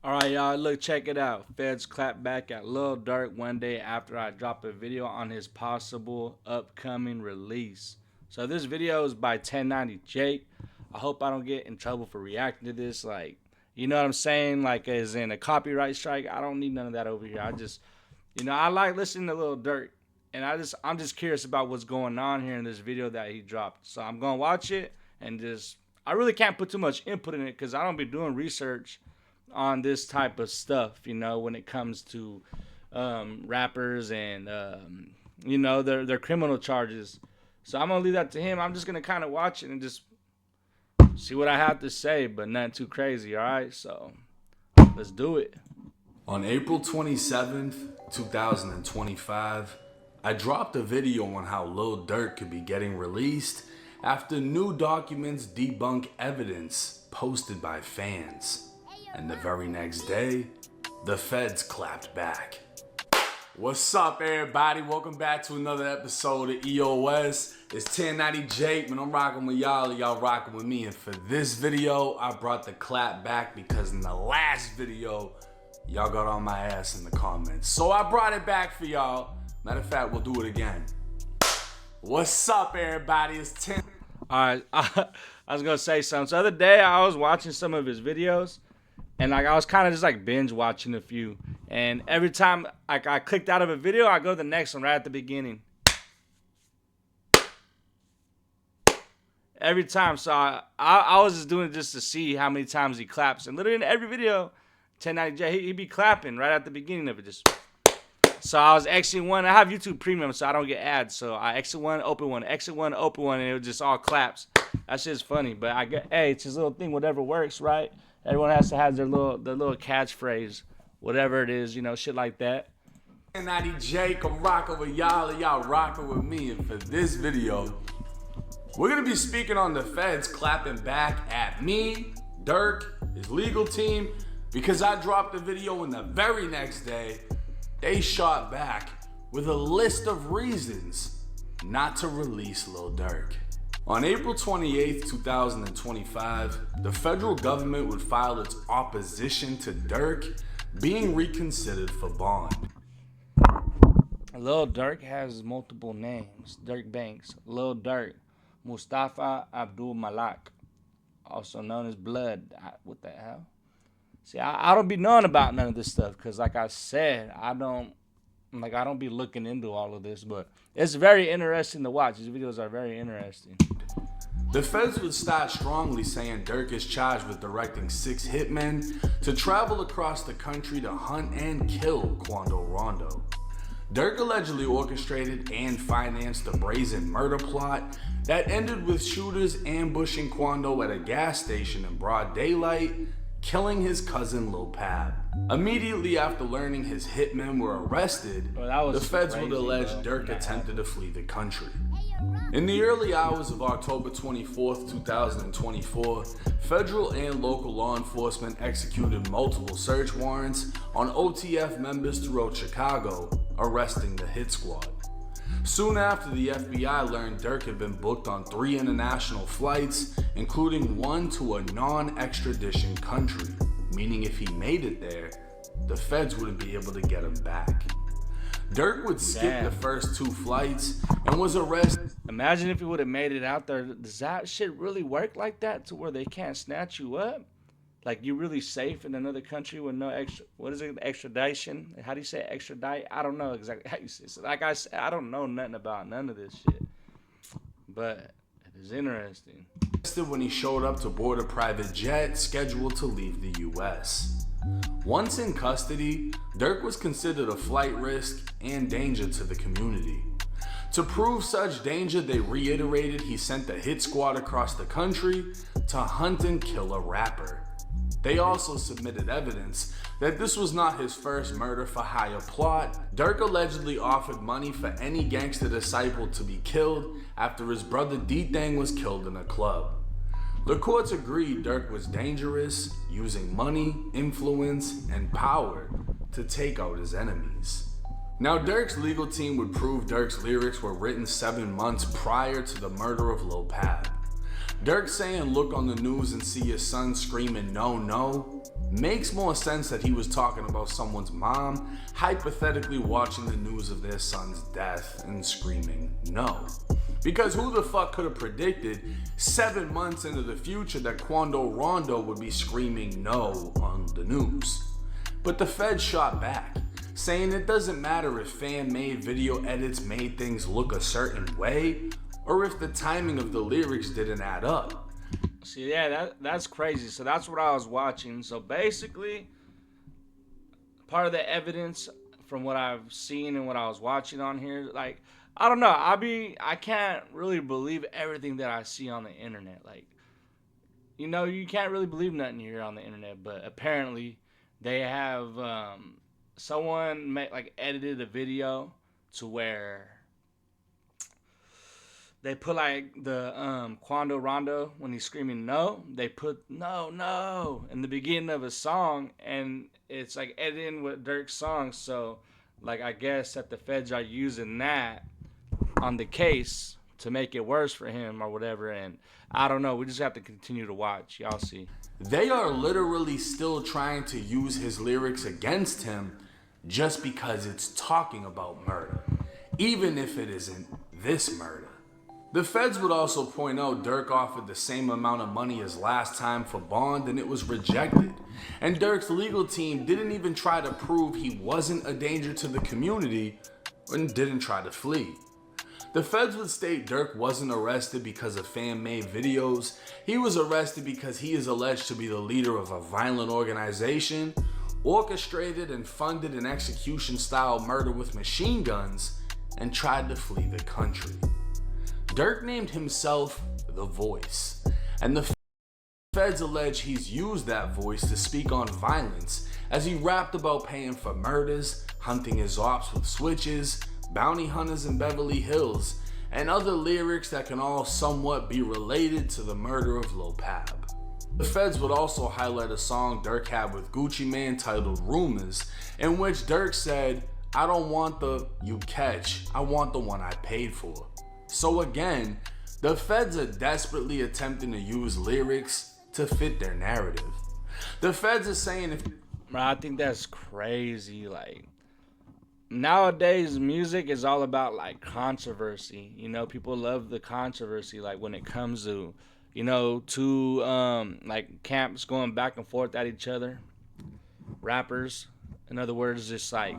Alright, y'all, look, check it out. Feds clap back at Lil Durk one day after I dropped a video on his possible upcoming release. So this video is by 1090 Jake. I hope I don't get in trouble for reacting to this. Like, you know what I'm saying? Like, as in a copyright strike. I don't need none of that over here. I like listening to Lil Durk. And I'm just curious about what's going on here in this video that he dropped. So I'm gonna watch it and I really can't put too much input in it because I don't be doing research on this type of stuff, when it comes to rappers and their criminal charges. So I'm gonna leave that to him. I'm just gonna kind of watch it and just see what I have to say, but nothing too crazy. All right, so let's do it. On April 27th, 2025, I dropped a video on how Lil Durk could be getting released after new documents debunk evidence posted by fans. And the very next day, the feds clapped back. What's up, everybody? Welcome back to another episode of EOS. It's 1090 Jake, man. I'm rocking with y'all, and y'all rocking with me. And for this video, I brought the clap back because in the last video, y'all got on my ass in the comments. So I brought it back for y'all. Matter of fact, we'll do it again. What's up, everybody? It's 10. All right, I was gonna say something. So the other day, I was watching some of his videos. And I was kind of just binge watching a few. And every time I clicked out of a video, I go to the next one right at the beginning. Every time. So I was just doing it just to see how many times he claps. And literally in every video, 1090J, he'd be clapping right at the beginning of it. So I was exiting one. I have YouTube Premium, so I don't get ads. So I exit one, open one, exit one, open one, and it was just all claps. That shit's funny. But hey, it's his little thing. Whatever works, right? Everyone has to have their little catchphrase, whatever it is, shit like that. 1090 Jake, I'm rocking with y'all, and y'all rocking with me. And for this video, we're gonna be speaking on the feds clapping back at me, Durk, his legal team, because I dropped the video and the very next day, they shot back with a list of reasons not to release Lil Durk. On April 28th, 2025, the federal government would file its opposition to Durk being reconsidered for bond. Lil Durk has multiple names. Durk Banks, Lil Durk, Mustafa Abdul Malak, also known as Blood. What the hell? See, I don't be knowing about none of this stuff because, like I said, I don't be looking into all of this, but it's very interesting to watch. These videos are very interesting. The feds would start strongly saying Durk is charged with directing 6 hitmen to travel across the country to hunt and kill Quando Rondo. Durk allegedly orchestrated and financed a brazen murder plot that ended with shooters ambushing Quando at a gas station in broad daylight, killing his cousin Lil Pab. Immediately after learning his hitmen were arrested, the feds would allege Durk attempted to flee the country. In the early hours of October 24th, 2024, federal and local law enforcement executed multiple search warrants on OTF members throughout Chicago, arresting the hit squad. Soon after, the FBI learned Durk had been booked on 3 international flights, including one to a non-extradition country, meaning if he made it there, the feds wouldn't be able to get him back. Durk would skip the first 2 flights and was arrested. Imagine if he would have made it out there. Does that shit really work like that to where they can't snatch you up? Like, you're really safe in another country with no extradition? How do you say extradite? I don't know exactly how you say it. So like I said, I don't know nothing about none of this shit. But it is interesting. When he showed up to board a private jet scheduled to leave the U.S. Once in custody, Durk was considered a flight risk and danger to the community. To prove such danger, they reiterated he sent the hit squad across the country to hunt and kill a rapper. They also submitted evidence that this was not his first murder for hire plot. Durk allegedly offered money for any gangster disciple to be killed after his brother D-Thang was killed in a club. The courts agreed Durk was dangerous, using money, influence, and power to take out his enemies. Now, Durk's legal team would prove Durk's lyrics were written 7 months prior to the murder of Lil Pab. Durk saying, "Look on the news and see your son screaming no, no," makes more sense that he was talking about someone's mom hypothetically watching the news of their son's death and screaming no. Because who the fuck could have predicted 7 months into the future that Quando Rondo would be screaming no on the news? But the Feds shot back, saying it doesn't matter if fan-made video edits made things look a certain way, or if the timing of the lyrics didn't add up. See, yeah, that's crazy. So that's what I was watching. So basically, part of the evidence from what I've seen and what I was watching on here, like, I don't know, I can't really believe everything that I see on the internet. Like, you know, you can't really believe nothing you hear on the internet, but apparently they have someone edited a video to where they put like the Quando Rondo when he's screaming no, they put no in the beginning of a song, and it's like editing with Durk's song. So like I guess that the Feds are using that on the case to make it worse for him or whatever, and I don't know. We just have to continue to watch. Y'all see. They are literally still trying to use his lyrics against him just because it's talking about murder, even if it isn't this murder. The Feds would also point out Durk offered the same amount of money as last time for bond and it was rejected. And Durk's legal team didn't even try to prove he wasn't a danger to the community and didn't try to flee. The Feds would state Durk wasn't arrested because of fan-made videos. He was arrested because he is alleged to be the leader of a violent organization, orchestrated and funded an execution-style murder with machine guns, and tried to flee the country. Durk named himself The Voice, and the Feds allege he's used that voice to speak on violence as he rapped about paying for murders, hunting his ops with switches, bounty hunters in Beverly Hills, and other lyrics that can all somewhat be related to the murder of Lil Pab. The Feds would also highlight a song Durk had with Gucci Mane titled Rumors, in which Durk said, "I don't want the you catch, I want the one I paid for." So again, the Feds are desperately attempting to use lyrics to fit their narrative. The Feds are saying if... Bro, I think that's crazy. Like, nowadays music is all about like controversy. You know, people love the controversy, like when it comes to, you know, two like camps going back and forth at each other. Rappers, in other words, just like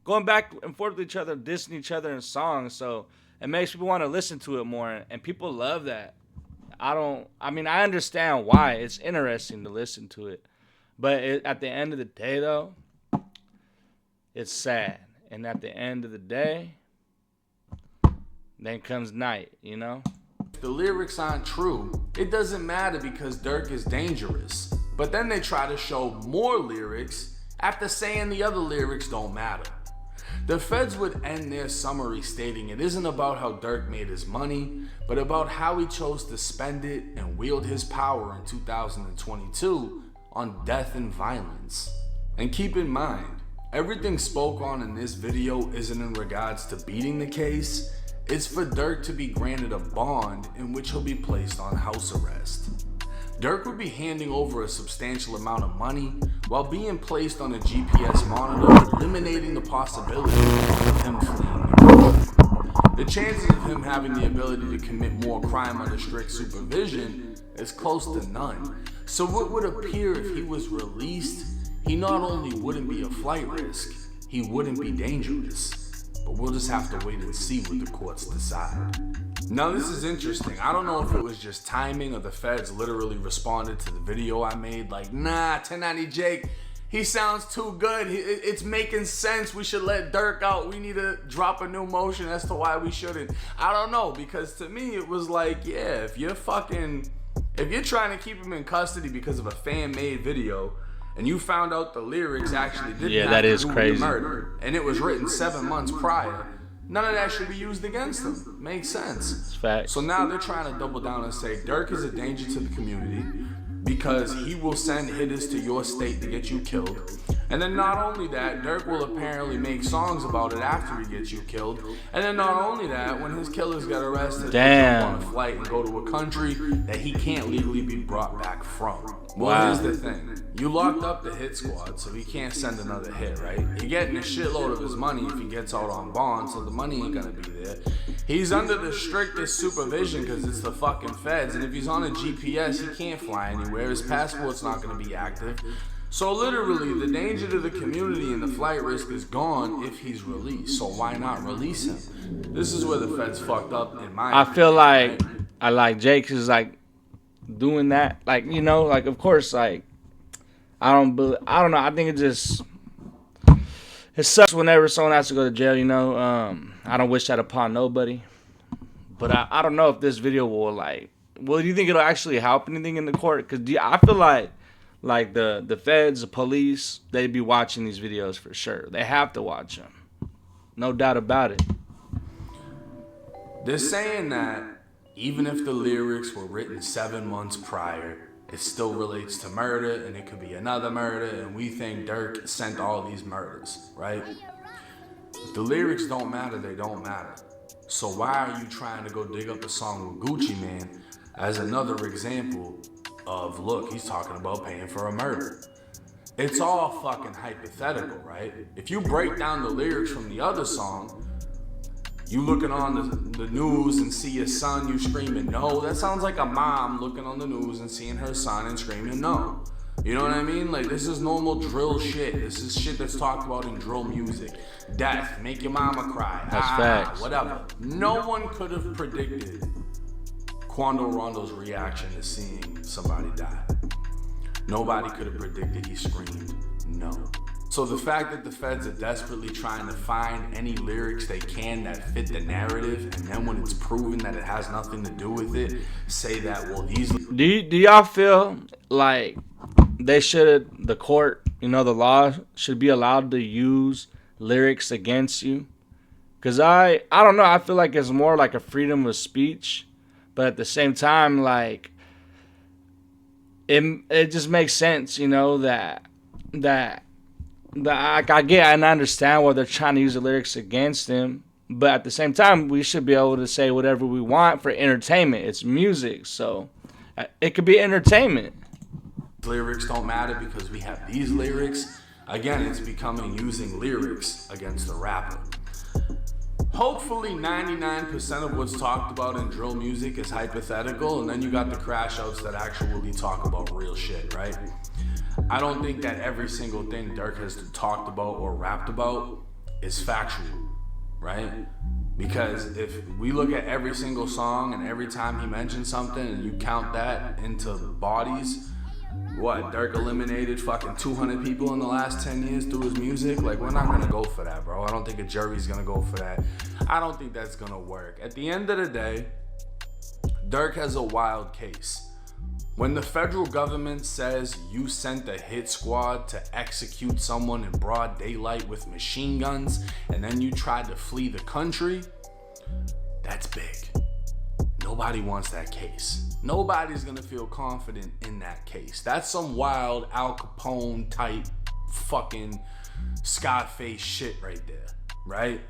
going back and forth with each other, dissing each other in songs. So it makes people want to listen to it more, and people love that. I mean, I understand why. It's interesting to listen to it. But at the end of the day, though, it's sad. And at the end of the day, then comes night, you know? If the lyrics aren't true, it doesn't matter because Durk is dangerous. But then they try to show more lyrics after saying the other lyrics don't matter. The Feds would end their summary stating it isn't about how Durk made his money, but about how he chose to spend it and wield his power in 2022 on death and violence. And keep in mind, everything spoke on in this video isn't in regards to beating the case, it's for Durk to be granted a bond in which he'll be placed on house arrest. Durk would be handing over a substantial amount of money while being placed on a GPS monitor, eliminating the possibility of him fleeing the country. The chances of him having the ability to commit more crime under strict supervision is close to none. So it would appear if he was released, he not only wouldn't be a flight risk, he wouldn't be dangerous. But we'll just have to wait and see what the courts decide. Now this is interesting. I don't know if it was just timing or the Feds literally responded to the video I made like, nah, 1090 Jake, he sounds too good. It's making sense. We should let Durk out. We need to drop a new motion as to why we shouldn't. I don't know, because to me it was like, yeah, if you're trying to keep him in custody because of a fan-made video, and you found out the lyrics actually didn't have to do with the murder, and it was written 7 months prior, none of that should be used against them. Makes sense. Facts. So now they're trying to double down and say Durk is a danger to the community because he will send hitters to your state to get you killed. And then not only that, Durk will apparently make songs about it after he gets you killed. And then not only that, when his killers get arrested, they jump on a flight and go to a country that he can't legally be brought back from. Well, here's the thing. You locked up the hit squad, so he can't send another hit, right? You're getting a shitload of his money if he gets out on bond, so the money ain't gonna be there. He's under the strictest supervision because it's the fucking feds, and if he's on a GPS, he can't fly anywhere. His passport's not gonna be active. So literally, the danger to the community and the flight risk is gone if he's released. So why not release him? This is where the feds fucked up in my opinion. I feel like I like Jake is like doing that, like, you know, like, of course, like, I don't know. I think it sucks whenever someone has to go to jail, you know. I don't wish that upon nobody, but I don't know if this video will, like, well, do you think it'll actually help anything in the court? Because I feel like the feds, the police, they'd be watching these videos for sure. They have to watch them, no doubt about it. They're saying that even if the lyrics were written 7 months prior, it still relates to murder, and it could be another murder, and we think Durk sent all these murders, right? If the lyrics don't matter, they don't matter. So why are you trying to go dig up a song with Gucci Mane as another example of, look, he's talking about paying for a murder? It's all fucking hypothetical, right? If you break down the lyrics from the other song, you looking on the news and see your son, you screaming no. That sounds like a mom looking on the news and seeing her son and screaming no. You know what I mean? Like, this is normal drill shit. This is shit that's talked about in drill music. Death, make your mama cry. That's facts. Whatever. No one could have predicted Quando Rondo's reaction to seeing somebody die. Nobody could have predicted he screamed no. So the fact that the feds are desperately trying to find any lyrics they can that fit the narrative, and then when it's proven that it has nothing to do with it, say that, well, these... Do y'all feel like the court, you know, the law should be allowed to use lyrics against you? Because I don't know, I feel like it's more like a freedom of speech, but at the same time, like, it just makes sense, you know, that I get and I understand why they're trying to use the lyrics against him, but at the same time, we should be able to say whatever we want for entertainment. It's music, so it could be entertainment. Lyrics don't matter because we have these lyrics. Again, it's becoming using lyrics against the rapper. Hopefully 99% of what's talked about in drill music is hypothetical, and then you got the crash outs that actually talk about real shit, right? I don't think that every single thing Durk has talked about or rapped about is factual, right? Because if we look at every single song and every time he mentions something and you count that into bodies, what, Durk eliminated fucking 200 people in the last 10 years through his music? Like, we're not gonna go for that, bro. I don't think a jury's gonna go for that. I don't think that's gonna work. At the end of the day, Durk has a wild case. When the federal government says you sent a hit squad to execute someone in broad daylight with machine guns, and then you tried to flee the country, that's big. Nobody wants that case. Nobody's gonna feel confident in that case. That's some wild Al Capone type fucking Scarface shit right there, right?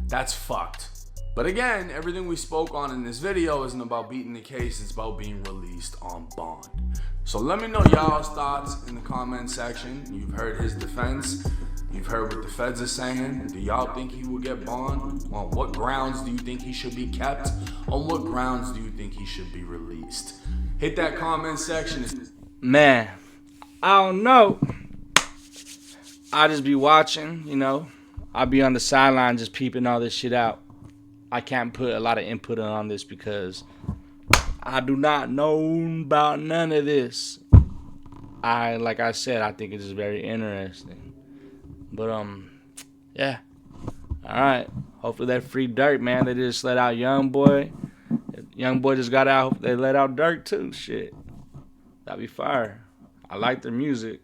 That's fucked. But again, everything we spoke on in this video isn't about beating the case, it's about being released on bond. So let me know y'all's thoughts in the comment section. You've heard his defense. You've heard what the feds are saying. Do y'all think he will get bond? On what grounds do you think he should be kept? On what grounds do you think he should be released? Hit that comment section. Man, I don't know. I just be watching, you know. I'll be on the sideline just peeping all this shit out. I can't put a lot of input on this because I do not know about none of this. Like I said, I think it's very interesting. But yeah. All right. Hopefully they free Durk, man. They just let out Young Boy. Young Boy just got out. They let out Durk too. Shit, that'd be fire. I like their music.